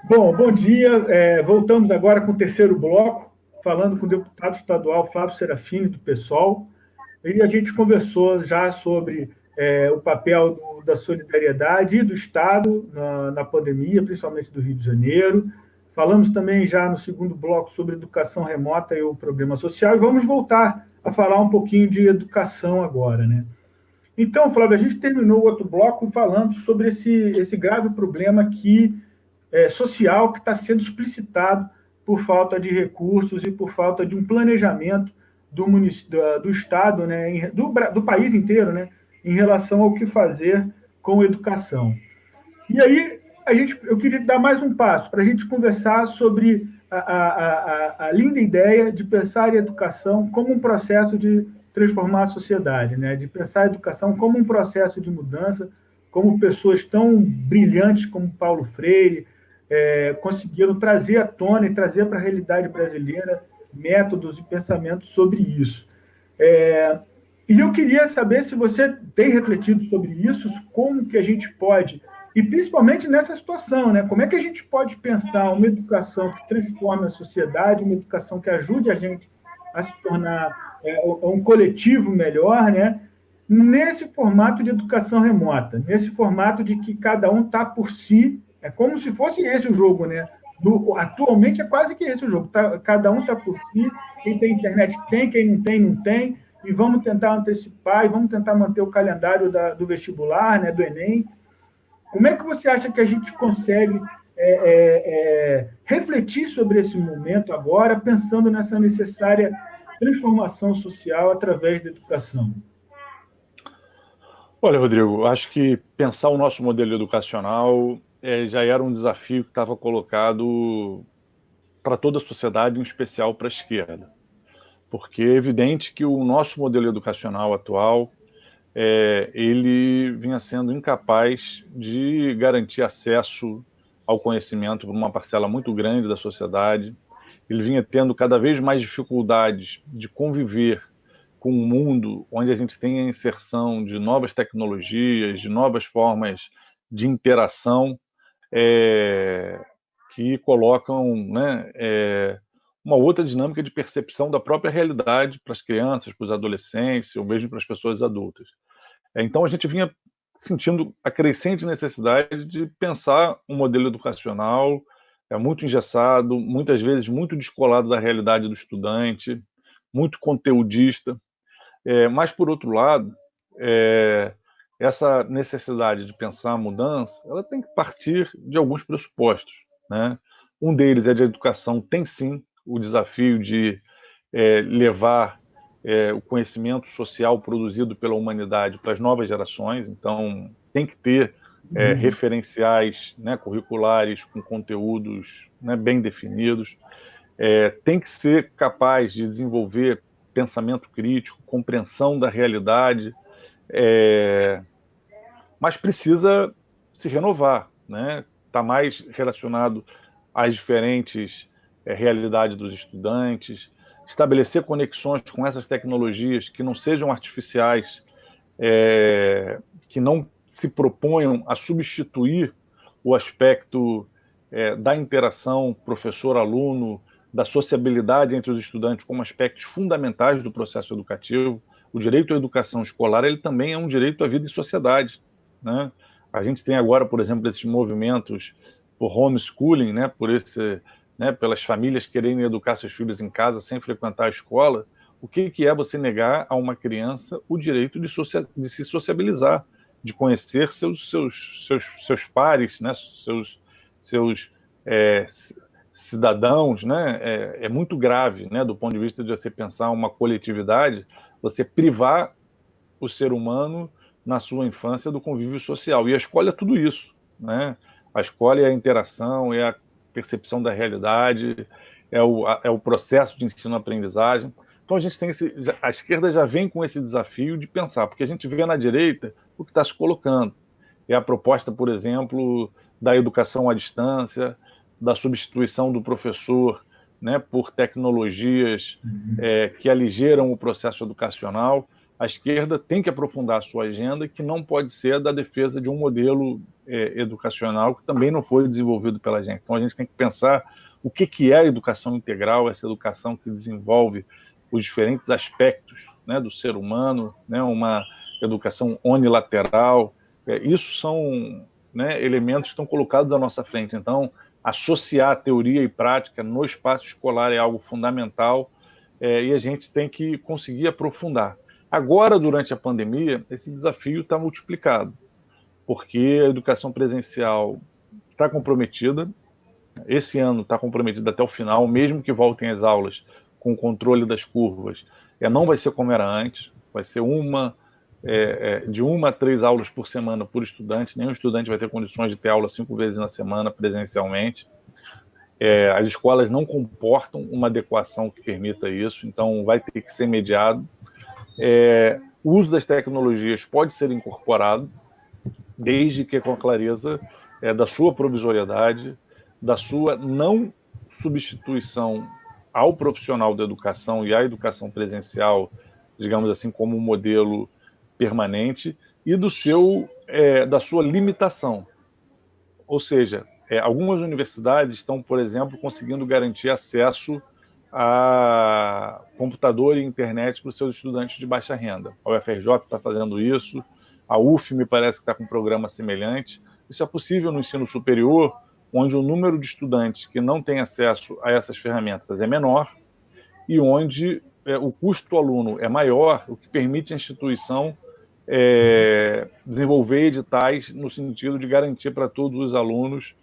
Bom, bom dia. Voltamos agora com o terceiro bloco, falando com o deputado estadual Flávio Serafini, do PSOL. E a gente conversou já sobre o papel da solidariedade e do Estado na pandemia, principalmente do Rio de Janeiro. Falamos também já no segundo bloco sobre educação remota e o problema social. E vamos voltar a falar um pouquinho de educação agora, né? Então, Flávio, a gente terminou o outro bloco falando sobre esse grave problema social que está sendo explicitado por falta de recursos e por falta de um planejamento do Estado, né, do país inteiro, né, em relação ao que fazer com a educação. E aí, eu queria dar mais um passo para a gente conversar sobre a linda ideia de pensar a educação como um processo de transformar a sociedade, né? De pensar a educação como um processo de mudança, como pessoas tão brilhantes como Paulo Freire conseguiram trazer à tona e trazer para a realidade brasileira métodos e pensamentos sobre isso. E eu queria saber se você tem refletido sobre isso, como que a gente pode, e principalmente nessa situação, né? Como é que a gente pode pensar uma educação que transforme a sociedade, uma educação que ajude a gente a se tornar um coletivo melhor, né? Nesse formato de educação remota, nesse formato de que cada um está por si, é como se fosse esse o jogo, né? Atualmente é quase que esse o jogo, cada um está por si, quem tem internet tem, quem não tem, não tem, e vamos tentar antecipar e vamos tentar manter o calendário do vestibular, né, do Enem. Como é que você acha que a gente consegue refletir sobre esse momento agora, pensando nessa necessária transformação social através da educação? Olha, Rodrigo, acho que pensar o nosso modelo educacional já era um desafio que estava colocado para toda a sociedade, em especial para a esquerda. Porque é evidente que o nosso modelo educacional atual, ele vinha sendo incapaz de garantir acesso ao conhecimento para uma parcela muito grande da sociedade. Ele vinha tendo cada vez mais dificuldades de conviver com um mundo onde a gente tem a inserção de novas tecnologias, de novas formas de interação que colocam, né, uma outra dinâmica de percepção da própria realidade para as crianças, para os adolescentes, ou mesmo para as pessoas adultas. Então a gente vinha sentindo a crescente necessidade de pensar um modelo educacional muito engessado, muitas vezes muito descolado da realidade do estudante, muito conteudista, mas, por outro lado, essa necessidade de pensar a mudança, ela tem que partir de alguns pressupostos, né? Um deles é de educação tem sim o desafio de levar o conhecimento social produzido pela humanidade para as novas gerações, então tem que ter referenciais, né, curriculares com conteúdos, né, bem definidos, tem que ser capaz de desenvolver pensamento crítico, compreensão da realidade, mas precisa se renovar, né? Está mais relacionado às diferentes realidades dos estudantes, estabelecer conexões com essas tecnologias que não sejam artificiais, que não se proponham a substituir o aspecto da interação professor-aluno, da sociabilidade entre os estudantes como aspectos fundamentais do processo educativo. O direito à educação escolar ele também é um direito à vida em sociedade, né? A gente tem agora, por exemplo, esses movimentos por homeschooling, né, pelas famílias quererem educar seus filhos em casa sem frequentar a escola. O que é você negar a uma criança o direito de se sociabilizar, de conhecer seus pares, né, seus cidadãos, né? É muito grave, né, do ponto de vista de você pensar uma coletividade, você privar o ser humano na sua infância do convívio social. E a escola é tudo isso, né? A escola é a interação, é a percepção da realidade, é o processo de ensino-aprendizagem. Então a gente tem a esquerda já vem com esse desafio de pensar, porque a gente vê na direita o que está se colocando. É a proposta, por exemplo, da educação à distância, da substituição do professor, né, por tecnologias que aligeram o processo educacional. A esquerda tem que aprofundar a sua agenda, que não pode ser a da defesa de um modelo educacional que também não foi desenvolvido pela gente. Então, a gente tem que pensar o que é a educação integral, essa educação que desenvolve os diferentes aspectos, né, do ser humano, né, uma educação unilateral. Isso são, né, elementos que estão colocados à nossa frente. Então, associar teoria e prática no espaço escolar é algo fundamental, e a gente tem que conseguir aprofundar. Agora, durante a pandemia, esse desafio está multiplicado, porque a educação presencial está comprometida, esse ano está comprometida até o final, mesmo que voltem às aulas com o controle das curvas, não vai ser como era antes, vai ser de 1 a 3 aulas por semana por estudante, nenhum estudante vai ter condições de ter aula 5 vezes na semana presencialmente. As escolas não comportam uma adequação que permita isso, então vai ter que ser mediado. O uso das tecnologias pode ser incorporado, desde que com a clareza da sua provisoriedade, da sua não substituição ao profissional da educação e à educação presencial, digamos assim, como um modelo permanente, e da sua limitação. Ou seja, algumas universidades estão, por exemplo, conseguindo garantir acesso a computador e internet para os seus estudantes de baixa renda. A UFRJ está fazendo isso, a UF me parece que está com um programa semelhante. Isso é possível no ensino superior, onde o número de estudantes que não têm acesso a essas ferramentas é menor e onde o custo do aluno é maior, o que permite a instituição desenvolver editais no sentido de garantir para todos os alunos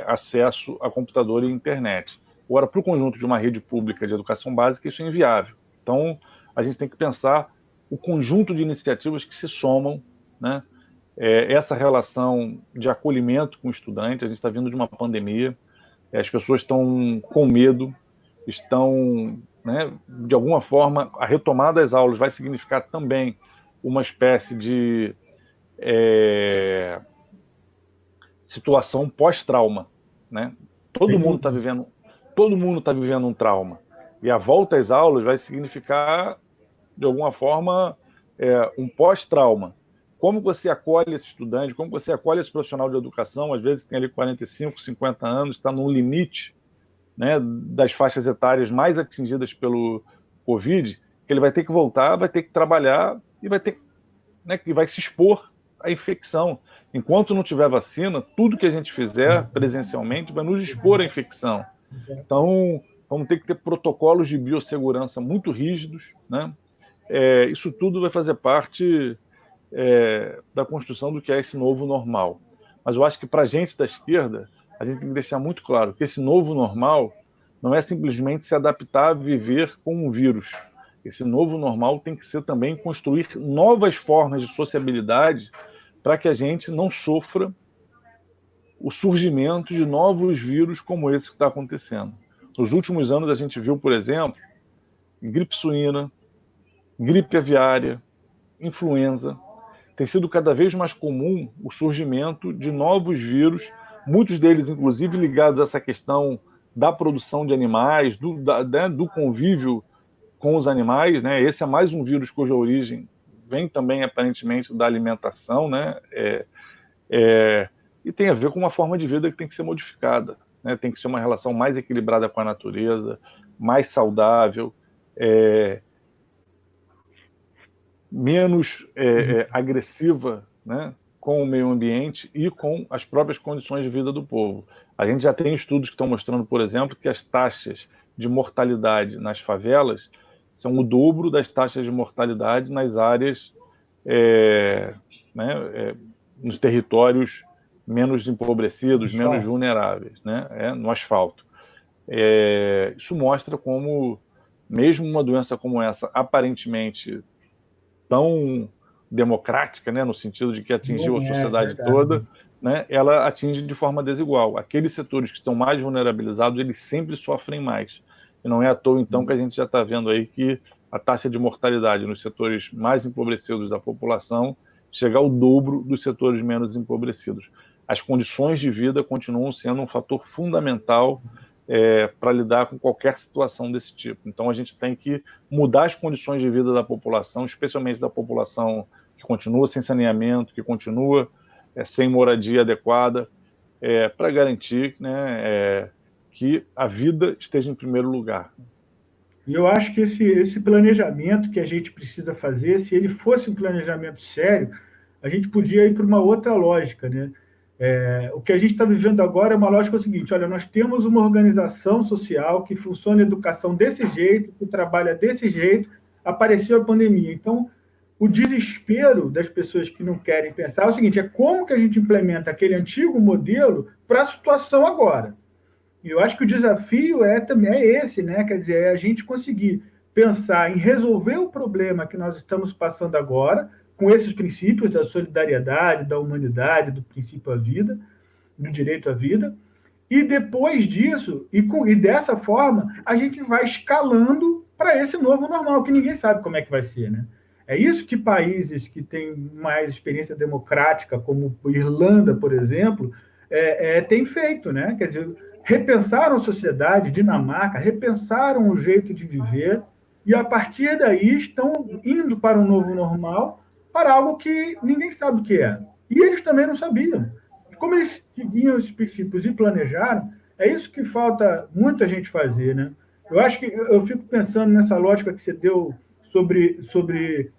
acesso a computador e internet. Agora, para o conjunto de uma rede pública de educação básica, isso é inviável. Então, a gente tem que pensar o conjunto de iniciativas que se somam, né? Essa relação de acolhimento com o estudante. A gente está vindo de uma pandemia, as pessoas estão com medo, estão, né, de alguma forma, a retomada das aulas vai significar também uma espécie de situação pós-trauma, né? Todo mundo está vivendo um trauma, e a volta às aulas vai significar, de alguma forma, um pós-trauma. Como você acolhe esse estudante, como você acolhe esse profissional de educação, às vezes tem ali 45, 50 anos, está no limite, né, das faixas etárias mais atingidas pelo Covid, que ele vai ter que voltar, vai ter que trabalhar e vai se expor à infecção. Enquanto não tiver vacina, tudo que a gente fizer presencialmente vai nos expor à infecção. Então, vamos ter que ter protocolos de biossegurança muito rígidos, né? Isso tudo vai fazer parte da construção do que é esse novo normal. Mas eu acho que para a gente da esquerda, a gente tem que deixar muito claro que esse novo normal não é simplesmente se adaptar a viver com um vírus. Esse novo normal tem que ser também construir novas formas de sociabilidade para que a gente não sofra o surgimento de novos vírus como esse que está acontecendo. Nos últimos anos, a gente viu, por exemplo, gripe suína, gripe aviária, influenza. Tem sido cada vez mais comum o surgimento de novos vírus, muitos deles, inclusive, ligados a essa questão da produção de animais, do convívio com os animais, né? Esse é mais um vírus cuja origem vem também, aparentemente, da alimentação, né? E tem a ver com uma forma de vida que tem que ser modificada, né? Tem que ser uma relação mais equilibrada com a natureza, mais saudável, menos agressiva, né, com o meio ambiente e com as próprias condições de vida do povo. A gente já tem estudos que estão mostrando, por exemplo, que as taxas de mortalidade nas favelas são o dobro das taxas de mortalidade nas áreas, nos territórios menos empobrecidos, menos vulneráveis, né, no asfalto. Isso mostra como, mesmo uma doença como essa, aparentemente tão democrática, né, no sentido de que atingiu a sociedade toda, né, ela atinge de forma desigual. Aqueles setores que estão mais vulnerabilizados, eles sempre sofrem mais. E não é à toa, então, que a gente já está vendo aí que a taxa de mortalidade nos setores mais empobrecidos da população chega ao dobro dos setores menos empobrecidos. As condições de vida continuam sendo um fator fundamental para lidar com qualquer situação desse tipo. Então, a gente tem que mudar as condições de vida da população, especialmente da população que continua sem saneamento, que continua sem moradia adequada, para garantir, né, que a vida esteja em primeiro lugar. E eu acho que esse planejamento que a gente precisa fazer, se ele fosse um planejamento sério, a gente podia ir para uma outra lógica, né? O que a gente está vivendo agora é uma lógica seguinte: olha, nós temos uma organização social que funciona a educação desse jeito, que trabalha desse jeito, apareceu a pandemia. Então, o desespero das pessoas que não querem pensar é o seguinte: é como que a gente implementa aquele antigo modelo para a situação agora. E eu acho que o desafio também esse, né? Quer dizer, é a gente conseguir pensar em resolver o problema que nós estamos passando agora, com esses princípios da solidariedade, da humanidade, do princípio à vida, do direito à vida, e depois disso, e dessa forma, a gente vai escalando para esse novo normal, que ninguém sabe como é que vai ser, né? É isso que países que têm mais experiência democrática, como Irlanda, por exemplo, têm feito, né? Quer dizer, repensaram a sociedade, Dinamarca, repensaram o jeito de viver, e a partir daí estão indo para um novo normal, para algo que ninguém sabe o que é. E eles também não sabiam. Como eles seguiam esses princípios e planejaram, é isso que falta muita gente fazer, né? Eu acho que eu fico pensando nessa lógica que você deu sobre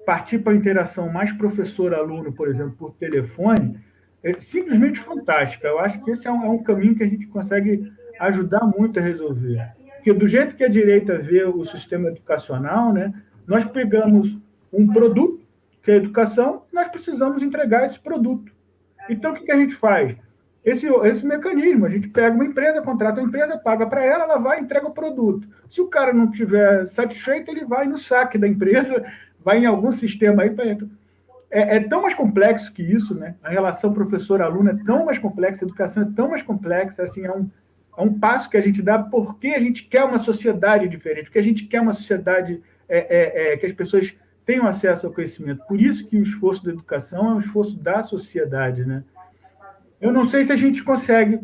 partir para a interação mais professor-aluno, por exemplo, por telefone, é simplesmente fantástica. Eu acho que esse é um caminho que a gente consegue ajudar muito a resolver. Porque do jeito que a direita vê o sistema educacional, né, nós pegamos um produto, que é a educação, nós precisamos entregar esse produto. Então, o que a gente faz? Esse mecanismo, a gente pega uma empresa, contrata uma empresa, paga para ela vai e entrega o produto. Se o cara não estiver satisfeito, ele vai no saque da empresa, vai em algum sistema aí. É tão mais complexo que isso, né? A relação professor-aluno é tão mais complexa, a educação é tão mais complexa, assim, é um passo que a gente dá porque a gente quer uma sociedade diferente, porque a gente quer uma sociedade que as pessoas tenham acesso ao conhecimento. Por isso que o esforço da educação é um esforço da sociedade, né? Eu não sei se a gente consegue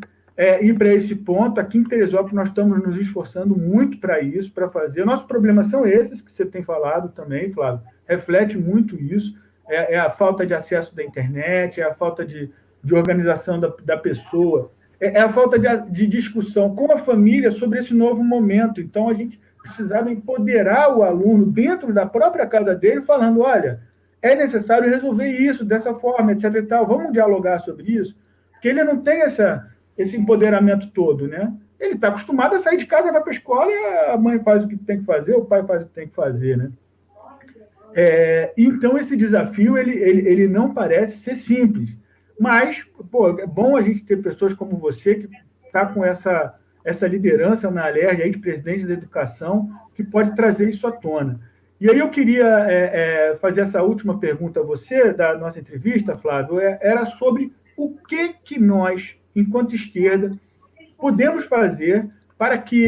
ir para esse ponto. Aqui em Teresópolis nós estamos nos esforçando muito para isso, para fazer. Nossos problemas são esses que você tem falado também, Flávio. Reflete muito isso. É a falta de acesso da internet, é a falta de organização da pessoa, é a falta de discussão com a família sobre esse novo momento. Então, a gente precisava empoderar o aluno dentro da própria casa dele, falando, olha, é necessário resolver isso dessa forma, etc. e tal. Vamos dialogar sobre isso? Porque ele não tem esse empoderamento todo, né? Ele está acostumado a sair de casa, vai para a escola e a mãe faz o que tem que fazer, o pai faz o que tem que fazer, né? Então, esse desafio ele não parece ser simples. Mas, é bom a gente ter pessoas como você, que está com essa liderança na Alerj, aí, de presidente da educação, que pode trazer isso à tona. E aí eu queria fazer essa última pergunta a você, da nossa entrevista, Flávio, era sobre o que nós, enquanto esquerda, podemos fazer para que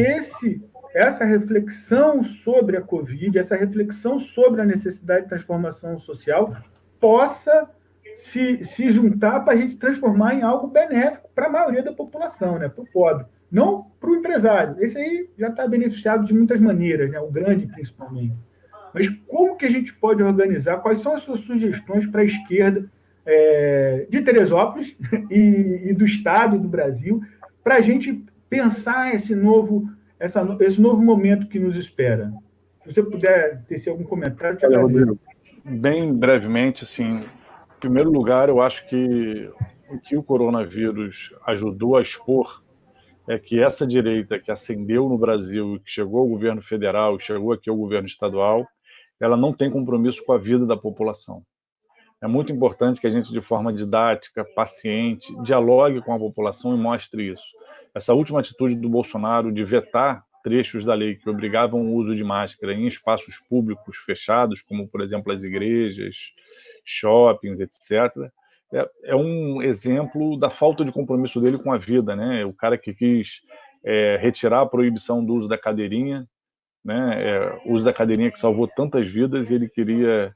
essa reflexão sobre a Covid, essa reflexão sobre a necessidade de transformação social, possa se juntar para a gente transformar em algo benéfico para a maioria da população, né? Para o pobre, não para o empresário. Esse aí já está beneficiado de muitas maneiras, né? O grande principalmente. Mas como que a gente pode organizar? Quais são as suas sugestões para a esquerda de Teresópolis e do Estado, do Brasil, para a gente pensar esse novo momento que nos espera? Se você puder ter algum comentário, te agradeço. Rodrigo, bem brevemente, assim, em primeiro lugar, eu acho que o que o coronavírus ajudou a expor é que essa direita que ascendeu no Brasil, que chegou ao governo federal, que chegou aqui ao governo estadual, ela não tem compromisso com a vida da população. É muito importante que a gente, de forma didática, paciente, dialogue com a população e mostre isso. Essa última atitude do Bolsonaro de vetar trechos da lei que obrigavam o uso de máscara em espaços públicos fechados, como, por exemplo, as igrejas, shoppings, etc., é um exemplo da falta de compromisso dele com a vida, né? O cara que quis retirar a proibição do uso da cadeirinha, né? O uso da cadeirinha que salvou tantas vidas, e ele queria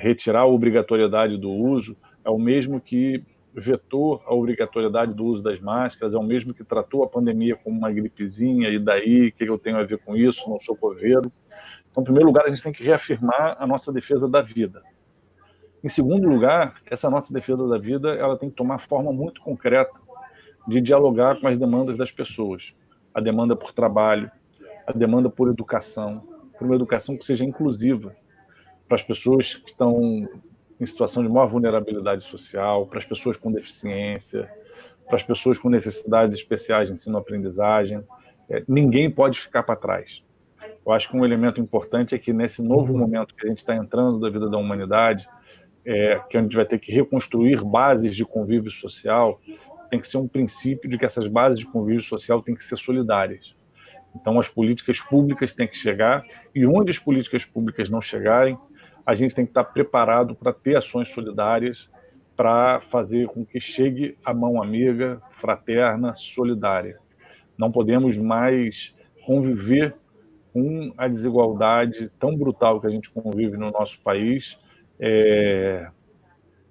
retirar a obrigatoriedade do uso, é o mesmo que vetou a obrigatoriedade do uso das máscaras, é o mesmo que tratou a pandemia como uma gripezinha, e daí, o que eu tenho a ver com isso? Não sou coveiro. Então, em primeiro lugar, a gente tem que reafirmar a nossa defesa da vida. Em segundo lugar, essa nossa defesa da vida ela tem que tomar forma muito concreta de dialogar com as demandas das pessoas. A demanda por trabalho, a demanda por educação, por uma educação que seja inclusiva para as pessoas que estão em situação de maior vulnerabilidade social, para as pessoas com deficiência, para as pessoas com necessidades especiais de ensino-aprendizagem. Ninguém pode ficar para trás. Eu acho que um elemento importante é que nesse novo momento que a gente está entrando da vida da humanidade, que a gente vai ter que reconstruir bases de convívio social, tem que ser um princípio de que essas bases de convívio social têm que ser solidárias. Então, as políticas públicas têm que chegar, e onde as políticas públicas não chegarem, a gente tem que estar preparado para ter ações solidárias, para fazer com que chegue a mão amiga, fraterna, solidária. Não podemos mais conviver com a desigualdade tão brutal que a gente convive no nosso país,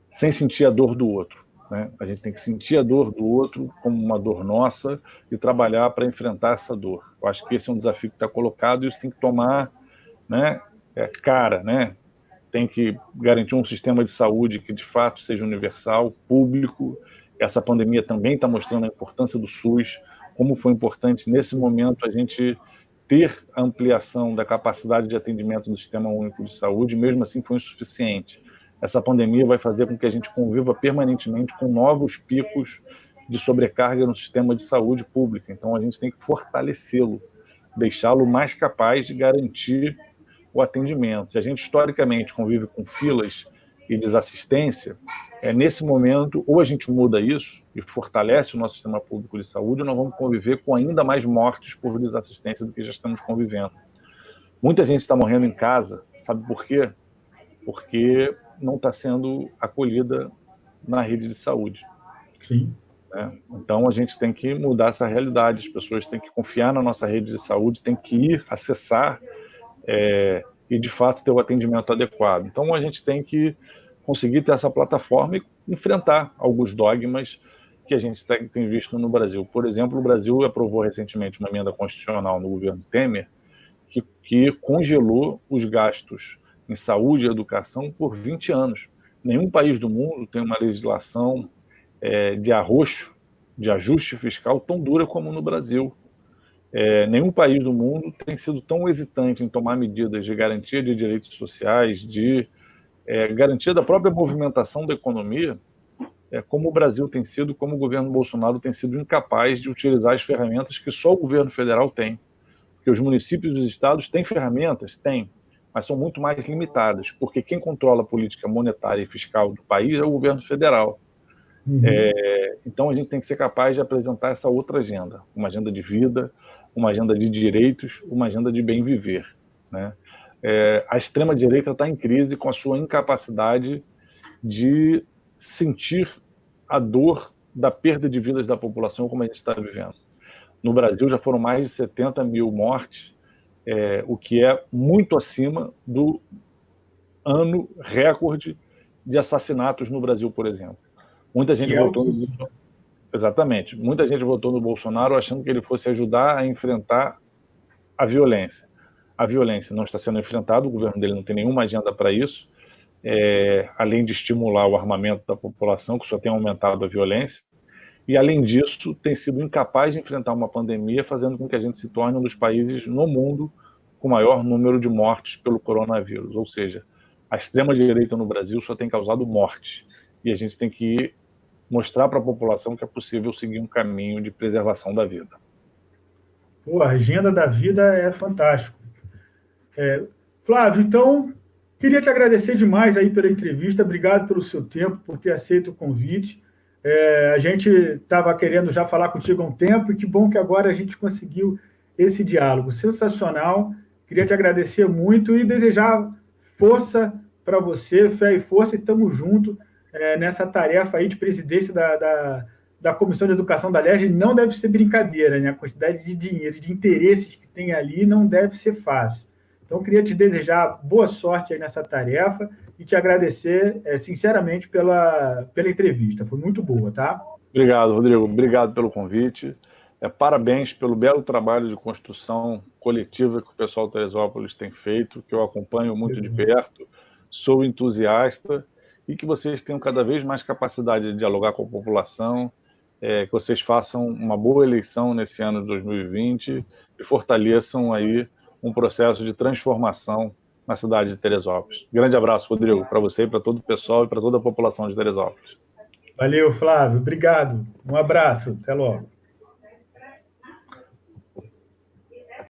sem sentir a dor do outro, né? A gente tem que sentir a dor do outro como uma dor nossa e trabalhar para enfrentar essa dor. Eu acho que esse é um desafio que está colocado e isso tem que tomar, né, cara, né? Tem que garantir um sistema de saúde que, de fato, seja universal, público. Essa pandemia também está mostrando a importância do SUS, como foi importante, nesse momento, a gente ter a ampliação da capacidade de atendimento do Sistema Único de Saúde, mesmo assim foi insuficiente. Essa pandemia vai fazer com que a gente conviva permanentemente com novos picos de sobrecarga no sistema de saúde pública. Então, a gente tem que fortalecê-lo, deixá-lo mais capaz de garantir o atendimento. Se a gente, historicamente, convive com filas e desassistência, nesse momento, ou a gente muda isso e fortalece o nosso sistema público de saúde, ou nós vamos conviver com ainda mais mortes por desassistência do que já estamos convivendo. Muita gente está morrendo em casa, sabe por quê? Porque não está sendo acolhida na rede de saúde. Sim. Então, a gente tem que mudar essa realidade. As pessoas têm que confiar na nossa rede de saúde, têm que ir acessar e, de fato, ter o atendimento adequado. Então, a gente tem que conseguir ter essa plataforma e enfrentar alguns dogmas que a gente tem visto no Brasil. Por exemplo, o Brasil aprovou recentemente uma emenda constitucional no governo Temer que congelou os gastos em saúde e educação por 20 anos. Nenhum país do mundo tem uma legislação de arroxo, de ajuste fiscal tão dura como no Brasil. Nenhum país do mundo tem sido tão hesitante em tomar medidas de garantia de direitos sociais, de garantia da própria movimentação da economia, como o Brasil tem sido, como o governo Bolsonaro tem sido incapaz de utilizar as ferramentas que só o governo federal tem. Porque os municípios e os estados têm ferramentas? Têm, mas são muito mais limitadas, porque quem controla a política monetária e fiscal do país é o governo federal. Então a gente tem que ser capaz de apresentar essa outra agenda, uma agenda de vida, uma agenda de direitos, uma agenda de bem viver, né? A extrema-direita está em crise com a sua incapacidade de sentir a dor da perda de vidas da população como a gente está vivendo. No Brasil já foram mais de 70 mil mortes, o que é muito acima do ano recorde de assassinatos no Brasil, por exemplo. Muita gente votou no Bolsonaro. Exatamente. Muita gente votou no Bolsonaro achando que ele fosse ajudar a enfrentar a violência. A violência não está sendo enfrentada, o governo dele não tem nenhuma agenda para isso, além de estimular o armamento da população, que só tem aumentado a violência, e além disso tem sido incapaz de enfrentar uma pandemia, fazendo com que a gente se torne um dos países no mundo com maior número de mortes pelo coronavírus. Ou seja, a extrema-direita no Brasil só tem causado morte, e a gente tem que mostrar para a população que é possível seguir um caminho de preservação da vida. Pô, a agenda da vida é fantástico. Flávio, então, queria te agradecer demais aí pela entrevista, obrigado pelo seu tempo, por ter aceito o convite. A gente estava querendo já falar contigo há um tempo, e que bom que agora a gente conseguiu esse diálogo. Sensacional, queria te agradecer muito e desejar força para você, fé e força, e estamos juntos nessa tarefa aí de presidência da Comissão de Educação da LERJ. Não deve ser brincadeira, né? A quantidade de dinheiro, de interesses que tem ali não deve ser fácil. Então, queria te desejar boa sorte aí nessa tarefa e te agradecer sinceramente pela entrevista. Foi muito boa, tá? Obrigado, Rodrigo. Obrigado pelo convite. Parabéns pelo belo trabalho de construção coletiva que o pessoal de Teresópolis tem feito, que eu acompanho muito de perto. Sou entusiasta e que vocês tenham cada vez mais capacidade de dialogar com a população, que vocês façam uma boa eleição nesse ano de 2020 e fortaleçam aí um processo de transformação na cidade de Teresópolis. Grande abraço, Rodrigo, para você, para todo o pessoal e para toda a população de Teresópolis. Valeu, Flávio. Obrigado. Um abraço. Até logo.